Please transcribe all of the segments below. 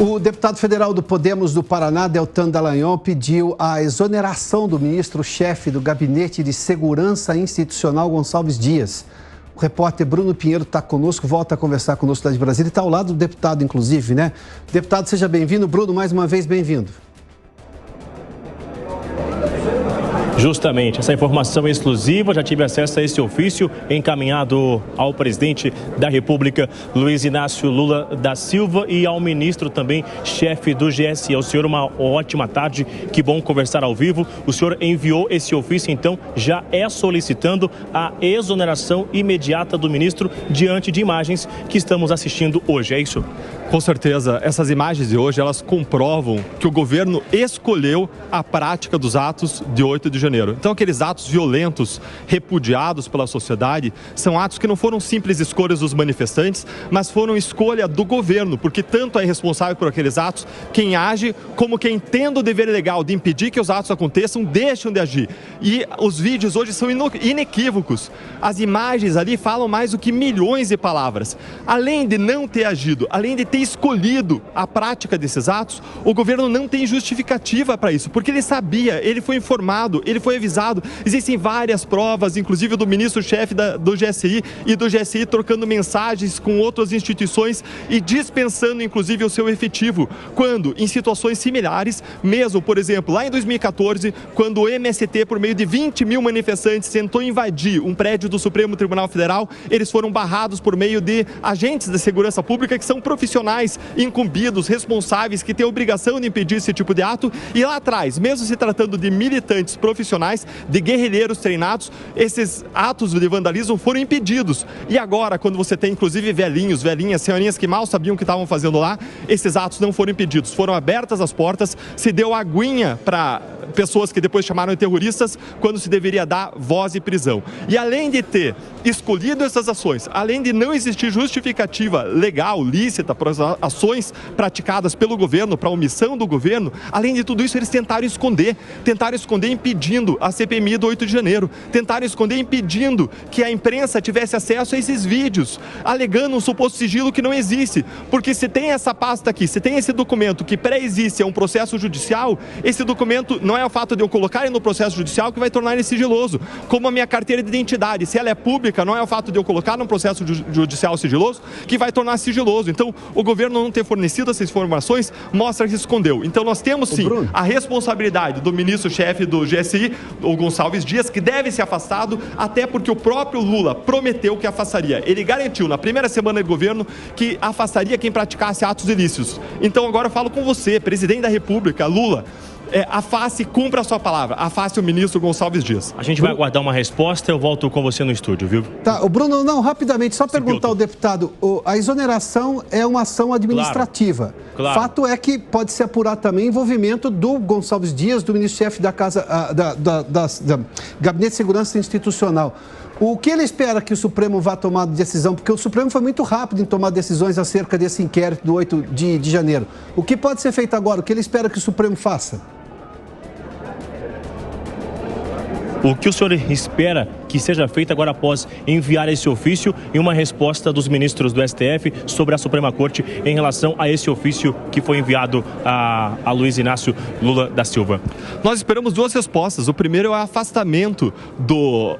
O deputado federal do Podemos do Paraná, Deltan Dallagnol, pediu a exoneração do ministro-chefe do Gabinete de Segurança Institucional, Gonçalves Dias. O repórter Bruno Pinheiro está conosco, volta a conversar conosco lá de Brasília. Está ao lado do deputado, inclusive, né? Deputado, seja bem-vindo. Bruno, mais uma vez, bem-vindo. Justamente, essa informação é exclusiva, já tive acesso a esse ofício encaminhado ao presidente da República, Luiz Inácio Lula da Silva, e ao ministro também, chefe do GSE. O senhor, uma ótima tarde, que bom conversar ao vivo. O senhor enviou esse ofício, então, já é solicitando a exoneração imediata do ministro diante de imagens que estamos assistindo hoje, é isso? Com certeza, essas imagens de hoje, elas comprovam que o governo escolheu a prática dos atos de 8 de janeiro. Então, aqueles atos violentos, repudiados pela sociedade, são atos que não foram simples escolhas dos manifestantes, mas foram escolha do governo, porque tanto é responsável por aqueles atos quem age, como quem, tendo o dever legal de impedir que os atos aconteçam, deixam de agir. E os vídeos hoje são inequívocos. As imagens ali falam mais do que milhões de palavras. Além de não ter agido, além de ter escolhido a prática desses atos, o governo não tem justificativa para isso, porque ele sabia, ele foi informado, ele foi avisado. Existem várias provas, inclusive do ministro-chefe do GSI e do GSI trocando mensagens com outras instituições e dispensando, inclusive, o seu efetivo. Quando, em situações similares, mesmo, por exemplo, lá em 2014, quando o MST, por meio de 20 mil manifestantes, tentou invadir um prédio do Supremo Tribunal Federal, eles foram barrados por meio de agentes de segurança pública que são profissionais, incumbidos, responsáveis, que têm a obrigação de impedir esse tipo de ato. E lá atrás, mesmo se tratando de militantes profissionais, de guerrilheiros treinados, esses atos de vandalismo foram impedidos. E agora, quando você tem inclusive velhinhos, velhinhas, senhorinhas que mal sabiam o que estavam fazendo lá, esses atos não foram impedidos. Foram abertas as portas, se deu aguinha para pessoas que depois chamaram de terroristas, quando se deveria dar voz e prisão. E além de ter escolhido essas ações, além de não existir justificativa legal, lícita para as ações praticadas pelo governo, para a omissão do governo, além de tudo isso, eles tentaram esconder impedindo a CPMI do 8 de janeiro, tentaram esconder impedindo que a imprensa tivesse acesso a esses vídeos, alegando um suposto sigilo que não existe, porque se tem essa pasta aqui, se tem esse documento que pré-existe a um processo judicial, esse documento não é o fato de eu colocar ele no processo judicial que vai tornar ele sigiloso, como a minha carteira de identidade, se ela é pública, não é o fato de eu colocar num processo judicial sigiloso que vai tornar sigiloso. Então, o governo não ter fornecido essas informações mostra que escondeu. Então, nós temos sim a responsabilidade do ministro-chefe do GSI, o Gonçalves Dias, que deve ser afastado, até porque o próprio Lula prometeu que afastaria. Ele garantiu na primeira semana de governo que afastaria quem praticasse atos ilícitos. Então, agora eu falo com você, presidente da República, Lula, afaste e cumpra a sua palavra, afaste o ministro Gonçalves Dias. A gente vai aguardar uma resposta, eu volto com você no estúdio, viu? Tá, o Bruno, não, rapidamente, só perguntar ao deputado, a exoneração é uma ação administrativa. Claro. Fato é que pode se apurar também envolvimento do Gonçalves Dias, do ministro-chefe da Casa, da Gabinete de Segurança Institucional. O que ele espera que o Supremo vá tomar de decisão? Porque o Supremo foi muito rápido em tomar decisões acerca desse inquérito do 8 de janeiro. O que pode ser feito agora? O que ele espera que o Supremo faça? O que o senhor espera que seja feito agora após enviar esse ofício e uma resposta dos ministros do STF sobre a Suprema Corte em relação a esse ofício que foi enviado a Luiz Inácio Lula da Silva? Nós esperamos duas respostas. O primeiro é o afastamento do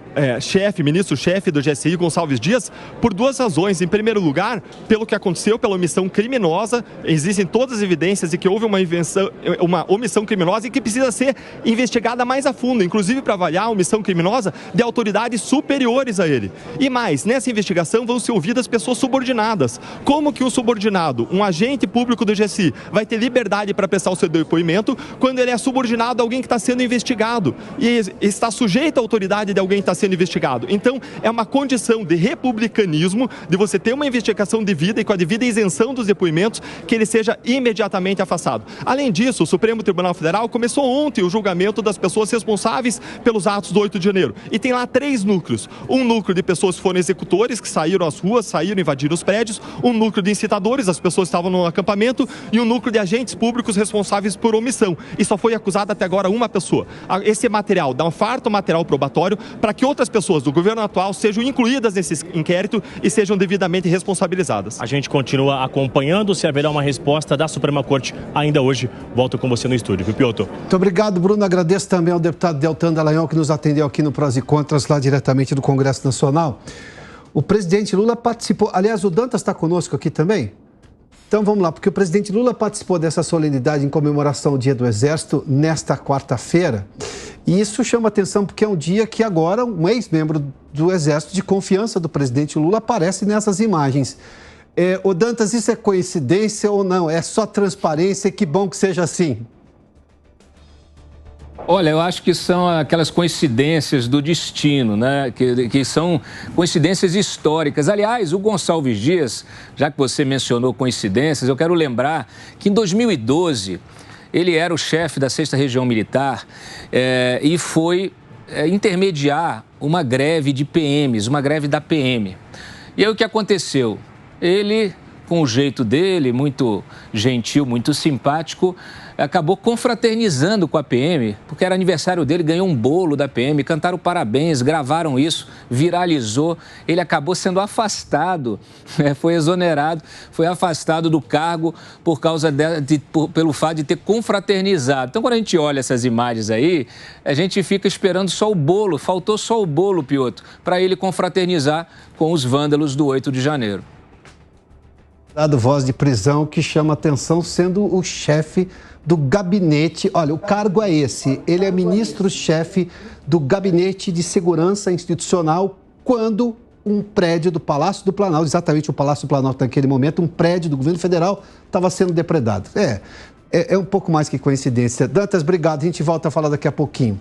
ministro-chefe do GSI, Gonçalves Dias, por duas razões. Em primeiro lugar, pelo que aconteceu, pela omissão criminosa. Existem todas as evidências de que houve uma omissão criminosa e que precisa ser investigada mais a fundo, inclusive para avaliar a omissão criminosa de autoridades superiores a ele. E mais, nessa investigação vão ser ouvidas pessoas subordinadas. Como que um subordinado, um agente público do GSI, vai ter liberdade para prestar o seu depoimento quando ele é subordinado a alguém que está sendo investigado e está sujeito à autoridade de alguém que está sendo investigado? Então, é uma condição de republicanismo, de você ter uma investigação devida e com a devida isenção dos depoimentos, que ele seja imediatamente afastado. Além disso, o Supremo Tribunal Federal começou ontem o julgamento das pessoas responsáveis pelos atos do 8 de janeiro. E tem lá 3 3 núcleos. Um núcleo de pessoas que foram executores, que saíram às ruas, saíram, invadiram os prédios. Um núcleo de incitadores, as pessoas estavam no acampamento. E um núcleo de agentes públicos responsáveis por omissão. E só foi acusada até agora uma pessoa. Esse material dá um farto material probatório para que outras pessoas do governo atual sejam incluídas nesse inquérito e sejam devidamente responsabilizadas. A gente continua acompanhando se haverá uma resposta da Suprema Corte ainda hoje. Volto com você no estúdio, viu, Piotr? Muito obrigado, Bruno. Agradeço também ao deputado Deltan Dallagnol, que nos atendeu aqui no Prós e Contras, lá diretamente do Congresso Nacional. O presidente Lula participou... Aliás, o Dantas está conosco aqui também? Então vamos lá, porque o presidente Lula participou dessa solenidade em comemoração ao Dia do Exército nesta quarta-feira. E isso chama atenção porque é um dia que agora um ex-membro do Exército de confiança do presidente Lula aparece nessas imagens. Ô Dantas, isso é coincidência ou não? É só transparência? Que bom que seja assim. Olha, eu acho que são aquelas coincidências do destino, né? Que são coincidências históricas. Aliás, o Gonçalves Dias, já que você mencionou coincidências, eu quero lembrar que em 2012 ele era o chefe da 6ª Região Militar e foi intermediar uma greve de PMs, uma greve da PM. E aí o que aconteceu? Ele, com o jeito dele, muito gentil, muito simpático, acabou confraternizando com a PM, porque era aniversário dele, ganhou um bolo da PM, cantaram parabéns, gravaram isso, viralizou. Ele acabou sendo afastado, foi exonerado, foi afastado do cargo por causa pelo fato de ter confraternizado. Então, quando a gente olha essas imagens aí, a gente fica esperando só o bolo, faltou só o bolo, Piotr, para ele confraternizar com os vândalos do 8 de janeiro. Dado voz de prisão que chama atenção, sendo o chefe do gabinete. Olha, o cargo é esse. Ele é ministro-chefe do Gabinete de Segurança Institucional quando um prédio do Palácio do Planalto, exatamente o Palácio do Planalto naquele momento, um prédio do governo federal estava sendo depredado. É um pouco mais que coincidência. Dantas, obrigado. A gente volta a falar daqui a pouquinho.